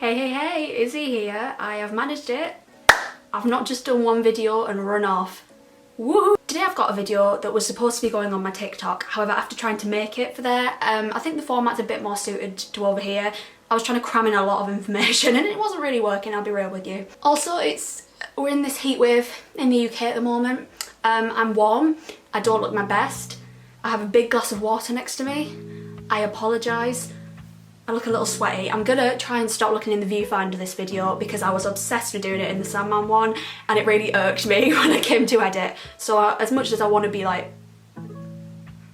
Hey, Izzy here. I have managed it. I've not just done one video and run off. Woohoo! Today I've got a video that was supposed to be going on my TikTok, however after trying to make it for there, I think the format's a bit more suited to over here. I was trying to cram in a lot of information and it wasn't really working, I'll be real with you. Also, we're in this heat wave in the UK at the moment. I'm warm, I don't look my best, I have a big glass of water next to me, I apologise. I look a little sweaty. I'm gonna try and stop looking in the viewfinder this video because I was obsessed with doing it in the Sandman one and it really irked me when I came to edit. So as much as I want to be like,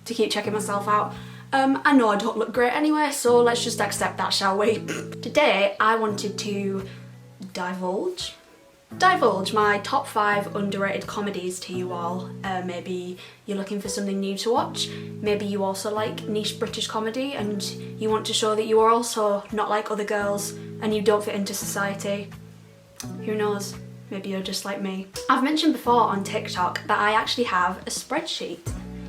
to keep checking myself out, I know I don't look great anyway, so let's just accept that, shall we? Today I wanted to divulge my top 5 underrated comedies to you all. Maybe you're looking for something new to watch, maybe you also like niche British comedy and you want to show that you are also not like other girls and you don't fit into society. Who knows, maybe you're just like me. I've mentioned before on TikTok that I actually have a spreadsheet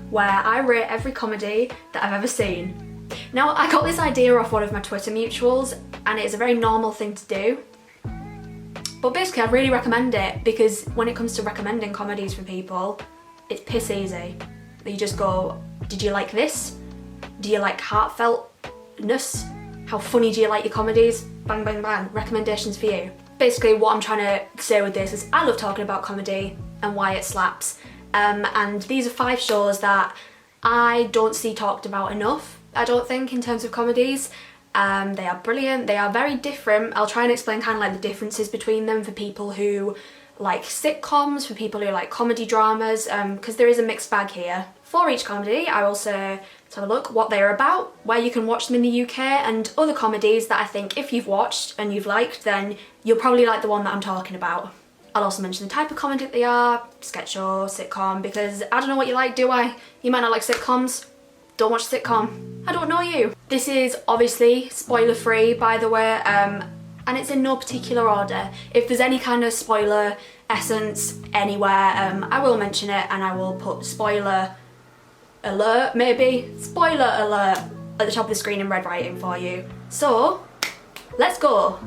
where I rate every comedy that I've ever seen. Now, I got this idea off one of my Twitter mutuals and it is a very normal thing to do. But basically I really recommend it because when it comes to recommending comedies for people, it's piss easy. You just go, did you like this? Do you like heartfeltness? How funny do you like your comedies? Bang, bang, bang, recommendations for you. Basically what I'm trying to say with this is I love talking about comedy and why it slaps. And these are 5 shows that I don't see talked about enough, I don't think, in terms of comedies. They are brilliant, they are very different. I'll try and explain kind of like the differences between them for people who like sitcoms, for people who like comedy dramas, because there is a mixed bag here. For each comedy, I will say, let's have a look what they're about, where you can watch them in the UK, and other comedies that I think if you've watched and you've liked, then you'll probably like the one that I'm talking about. I'll also mention the type of comedy that they are, sketch show, sitcom, because I don't know what you like, do I? You might not like sitcoms. Don't watch a sitcom. I don't know you. This is obviously spoiler free, by the way, and it's in no particular order. If there's any kind of spoiler essence anywhere, I will mention it and I will put spoiler alert, maybe, spoiler alert at the top of the screen in red writing for you. So, let's go.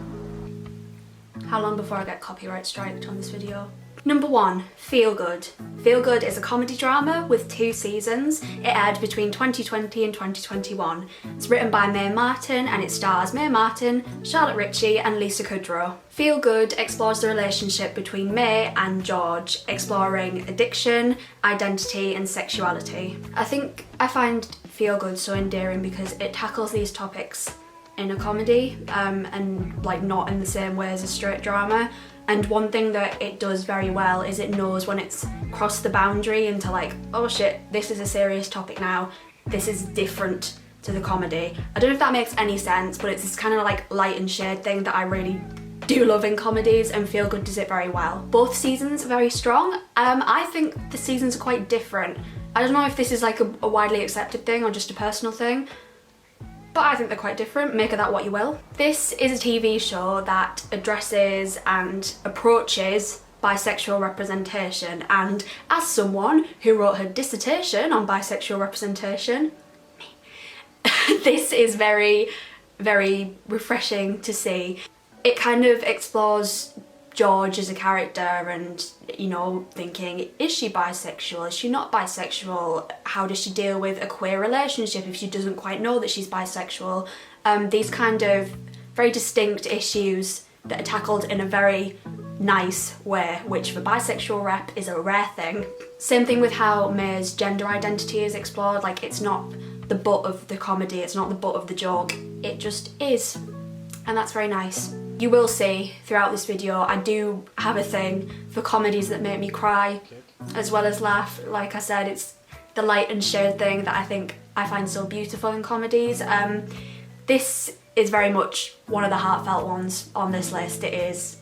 How long before I get copyright striked on this video? Number 1, Feel Good. Feel Good is a comedy drama with 2 seasons. It aired between 2020 and 2021. It's written by Mae Martin and it stars Mae Martin, Charlotte Ritchie and Lisa Kudrow. Feel Good explores the relationship between Mae and George, exploring addiction, identity and sexuality. I find Feel Good so endearing because it tackles these topics in a comedy and like not in the same way as a straight drama. And one thing that it does very well is it knows when it's crossed the boundary into like, oh shit, this is a serious topic now, this is different to the comedy. I don't know if that makes any sense, but it's this kind of like light and shade thing that I really do love in comedies, and Feel Good does it very well. Both seasons are very strong. I think the seasons are quite different. I don't know if this is like a widely accepted thing or just a personal thing, but I think they're quite different, make of that what you will. This is a TV show that addresses and approaches bisexual representation, and as someone who wrote her dissertation on bisexual representation, this is very, very refreshing to see. It kind of explores George as a character and, you know, thinking, is she bisexual, is she not bisexual, how does she deal with a queer relationship if she doesn't quite know that she's bisexual. These kind of very distinct issues that are tackled in a very nice way, which for bisexual rep is a rare thing. Same thing with how Mae's gender identity is explored, like it's not the butt of the comedy, it's not the butt of the joke, it just is, and that's very nice. You will see throughout this video I do have a thing for comedies that make me cry as well as laugh. Like I said, it's the light and shade thing that I find so beautiful in comedies. This is very much one of the heartfelt ones on this list. It's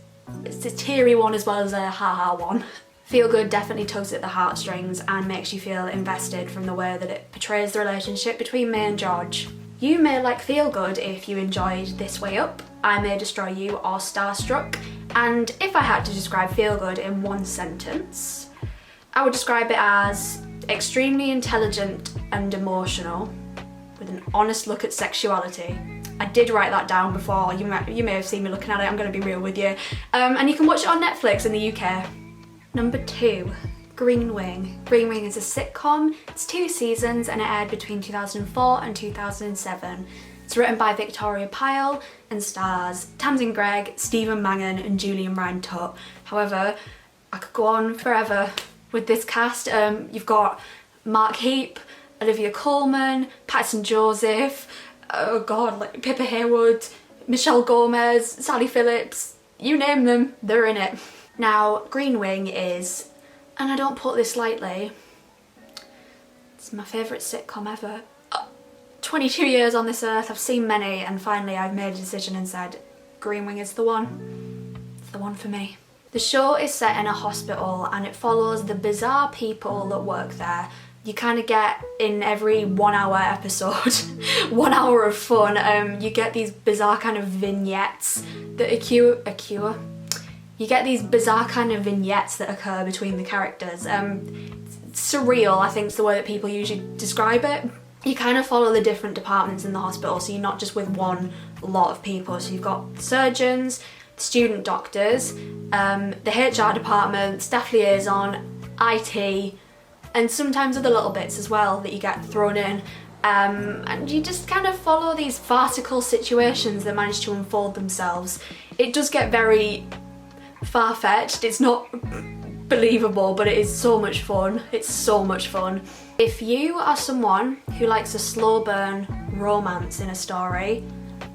a teary one as well as a ha-ha one. Feel Good definitely tugs at the heartstrings and makes you feel invested from the way that it portrays the relationship between Mae and George. You may like Feel Good if you enjoyed This Way Up, I May Destroy You or Starstruck, and if I had to describe Feel Good in one sentence, I would describe it as extremely intelligent and emotional, with an honest look at sexuality. I did write that down before. You may have seen me looking at it, I'm going to be real with you. And you can watch it on Netflix in the UK. Number 2, Green Wing. Green Wing is a sitcom. It's 2 seasons and it aired between 2004 and 2007. It's written by Victoria Pyle and stars Tamsin Gregg, Stephen Mangan and Julian Rhind-Tutt. However, I could go on forever with this cast. You've got Mark Heap, Olivia Colman, Patterson Joseph, oh god, like Pippa Haywood, Michelle Gomez, Sally Phillips, you name them, they're in it. Now, Green Wing is, and I don't put this lightly, it's my favourite sitcom ever. 22 years on this earth, I've seen many, and finally I've made a decision and said, Green Wing is the one. It's the one for me. The show is set in a hospital and it follows the bizarre people that work there. You kind of get, in every 1 hour episode, 1 hour of fun, you get these bizarre kind of vignettes that occur. You get these bizarre kind of vignettes that occur between the characters. Surreal, I think is the way that people usually describe it. You kind of follow the different departments in the hospital, so you're not just with one lot of people. So you've got surgeons, student doctors, the HR department, staff liaison, IT, and sometimes other little bits as well that you get thrown in. And you just kind of follow these farcical situations that manage to unfold themselves. It does get very far-fetched, it's not believable, but it is so much fun. It's so much fun. If you are someone who likes a slow burn romance in a story,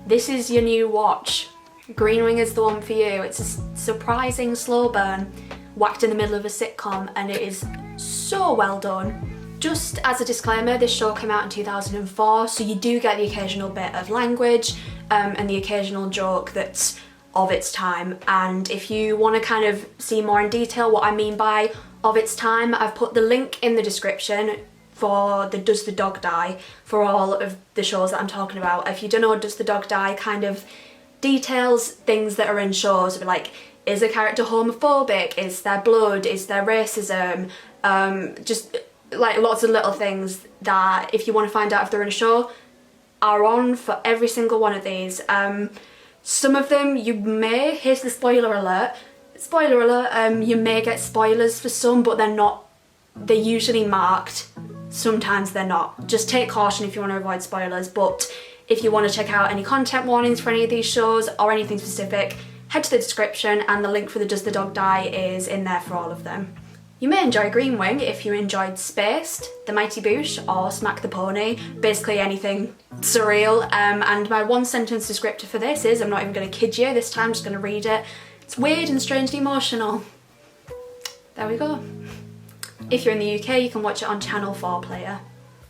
this is your new watch. Green Wing is the one for you. It's a surprising slow burn whacked in the middle of a sitcom, and it is so well done. Just as a disclaimer, this show came out in 2004, so you do get the occasional bit of language and the occasional joke that's of its time. And if you want to kind of see more in detail what I mean by of its time, I've put the link in the description for the Does the Dog Die for all of the shows that I'm talking about. If you don't know, Does the Dog Die kind of details things that are in shows, like, is a character homophobic, is there blood, is there racism, just like lots of little things that if you want to find out if they're in a show are on for every single one of these. Some of them you may, here's the spoiler alert, you may get spoilers for some, but they're usually marked. Sometimes they're not. Just take caution if you want to avoid spoilers, but if you want to check out any content warnings for any of these shows or anything specific, head to the description and the link for the Does the Dog Die is in there for all of them. You may enjoy Green Wing if you enjoyed Spaced, The Mighty Boosh or Smack the Pony, basically anything surreal. And my one sentence descriptor for this is, I'm not even going to kid you, this time I'm just going to read it. It's weird and strangely emotional. There we go. If you're in the UK, you can watch it on Channel 4 Player.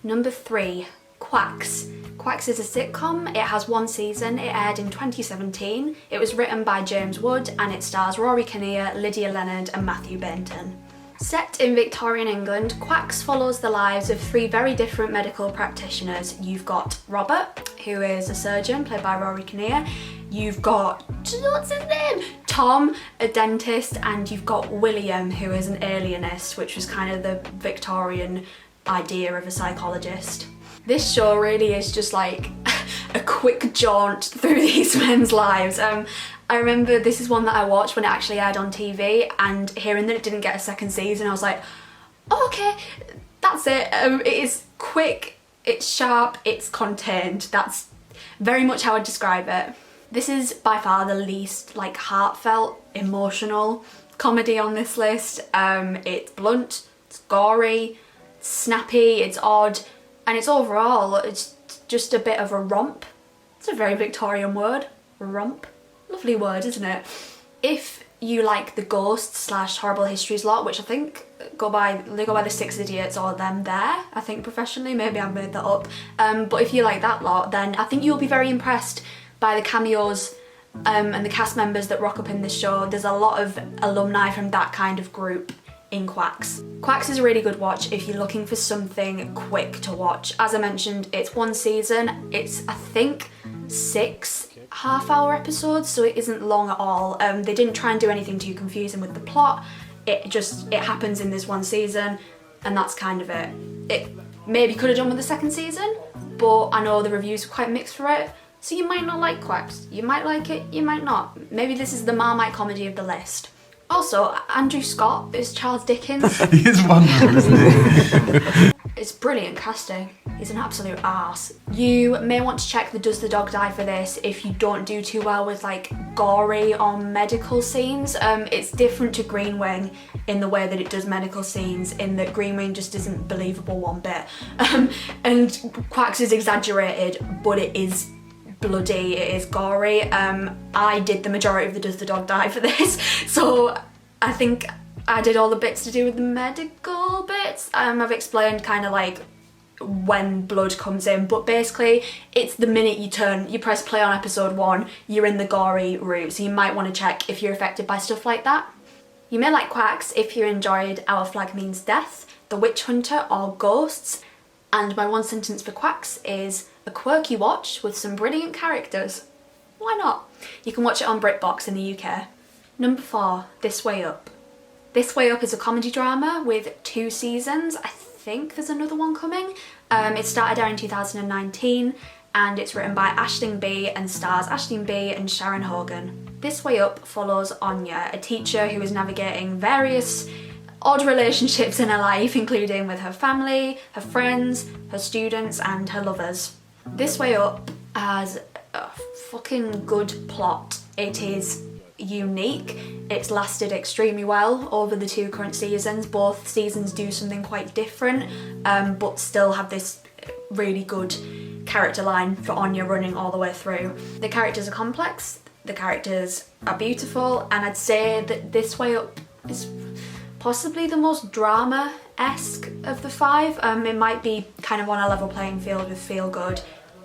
Number 3, Quacks. Quacks is a sitcom. It has 1 season. It aired in 2017. It was written by James Wood and it stars Rory Kinnear, Lydia Leonard and Matthew Bainton. Set in Victorian England, Quacks follows the lives of 3 very different medical practitioners. You've got Robert, who is a surgeon, played by Rory Kinnear. You've got, what's his name? Tom, a dentist, and you've got William, who is an alienist, which was kind of the Victorian idea of a psychologist. This show really is just like a quick jaunt through these men's lives. I remember this is one that I watched when it actually aired on TV, and hearing that it didn't get a second season, I was like, oh, okay, that's it. It is quick, it's sharp, it's contained. That's very much how I describe it. This is by far the least like heartfelt, emotional comedy on this list. It's blunt, it's gory, it's snappy, it's odd, and it's just a bit of a romp. It's a very Victorian word, romp. Lovely word, isn't it? If you like the Ghosts / Horrible Histories lot, which I think they go by the 6 Idiots or them there, I think professionally, maybe I've made that up. But if you like that lot, then I think you'll be very impressed by the cameos and the cast members that rock up in this show. There's a lot of alumni from that kind of group in Quacks. Quacks is a really good watch if you're looking for something quick to watch. As I mentioned, it's 1 season. It's, I think, 6 half-hour episodes, so it isn't long at all. They didn't try and do anything too confusing with the plot. It happens in this 1 season, and that's kind of it. It maybe could have done with the 2nd season, but I know the reviews are quite mixed for it. So you might not like Quacks, you might like it, you might not. Maybe this is the Marmite comedy of the list. Also, Andrew Scott is Charles Dickens. He is wonderful, isn't he? It's brilliant casting. He's an absolute arse. You may want to check the Does the Dog Die for this if you don't do too well with like gory or medical scenes. It's different to Green Wing in the way that it does medical scenes, in that Green Wing just isn't believable one bit. And Quacks is exaggerated, but it is bloody, it is gory. I did the majority of the Does the Dog Die for this, so I think I did all the bits to do with the medical bits. I've explained kind of like when blood comes in, but basically it's the minute you press play on episode 1, you're in the gory route, so you might want to check if you're affected by stuff like that. You may like Quacks if you enjoyed Our Flag Means Death, The Witch Hunter or Ghosts, and my one sentence for Quacks is a quirky watch with some brilliant characters. Why not? You can watch it on BritBox in the UK. Number 4, This Way Up. This Way Up is a comedy drama with 2 seasons. I think there's another one coming. It started out in 2019 and it's written by Aisling Bea and stars Aisling Bea and Sharon Hogan. This Way Up follows Anya, a teacher who is navigating various odd relationships in her life, including with her family, her friends, her students and her lovers. This Way Up has a fucking good plot. It is unique. It's lasted extremely well over the 2 current seasons. Both seasons do something quite different, but still have this really good character line for Anya running all the way through. The characters are complex, the characters are beautiful, and I'd say that This Way Up is possibly the most drama-esque of the 5. It might be kind of on a level playing field with Feel Good,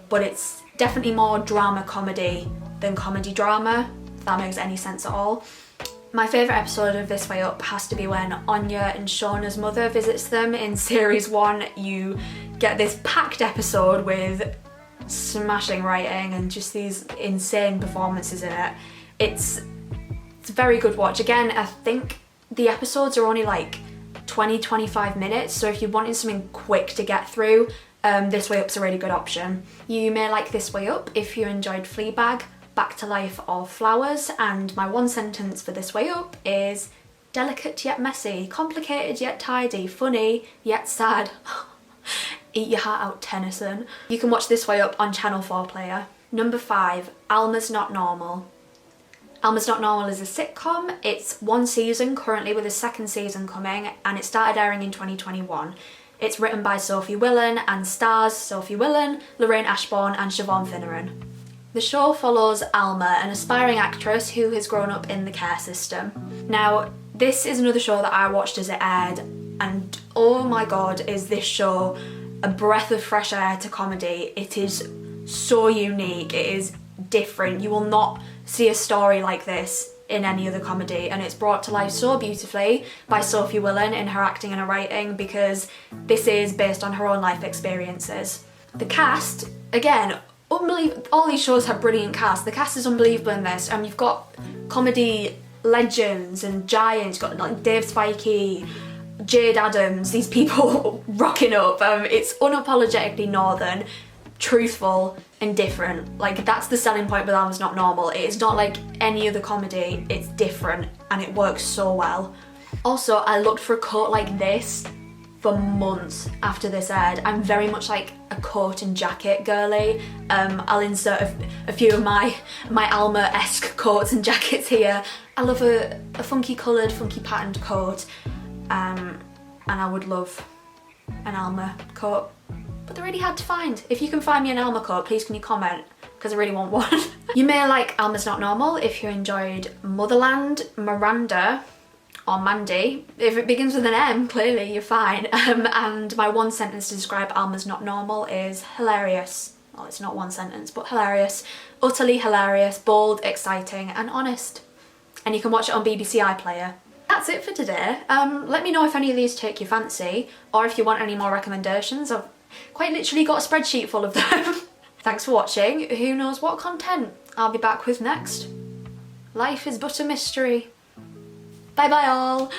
but it's definitely more drama comedy than comedy drama, if that makes any sense at all. My favourite episode of This Way Up has to be when Anya and Shauna's mother visits them in series 1. You get this packed episode with smashing writing and just these insane performances in it. It's a very good watch. Again, I think the episodes are only like 20-25 minutes, so if you're wanting something quick to get through, This Way Up's a really good option. You may like This Way Up if you enjoyed Fleabag, Back to Life or Flowers, and my one sentence for This Way Up is delicate yet messy, complicated yet tidy, funny yet sad. Eat your heart out, Tennyson. You can watch This Way Up on Channel 4 Player. Number 5, Alma's Not Normal. Alma's Not Normal is a sitcom. It's 1 season currently with a 2nd season coming, and it started airing in 2021. It's written by Sophie Willan and stars Sophie Willan, Lorraine Ashbourne and Siobhan Finneran. The show follows Alma, an aspiring actress who has grown up in the care system. Now, this is another show that I watched as it aired, and oh my god, is this show a breath of fresh air to comedy. It is so unique, it is different. You will not see a story like this in any other comedy, and it's brought to life so beautifully by Sophie Willan in her acting and her writing, because this is based on her own life experiences. The cast, again, unbelievable. All these shows have brilliant cast. The cast is unbelievable in this. You've got comedy legends and giants. You've got like Dave Spikey, Jade Adams, these people rocking up. It's unapologetically northern, truthful and different. Like, that's the selling point with Alma's Not Normal. It's not like any other comedy, it's different and it works so well. Also, I looked for a coat like this for months after this aired. I'm very much like a coat and jacket girly. I'll insert a few of my Alma-esque coats and jackets here. I love a funky coloured, funky patterned coat, and I would love an Alma coat, but they're really hard to find. If you can find me an Alma coat, please can you comment, because I really want one. You may like Alma's Not Normal if you enjoyed Motherland, Miranda, or Mandy. If it begins with an M, clearly you're fine. And my one sentence to describe Alma's Not Normal is hilarious. Well, it's not one sentence, but hilarious. Utterly hilarious, bold, exciting, and honest. And you can watch it on BBC iPlayer. That's it for today. Let me know if any of these take your fancy, or if you want any more recommendations. I've quite literally got a spreadsheet full of them. Thanks for watching. Who knows what content I'll be back with next. Life is but a mystery. Bye bye all.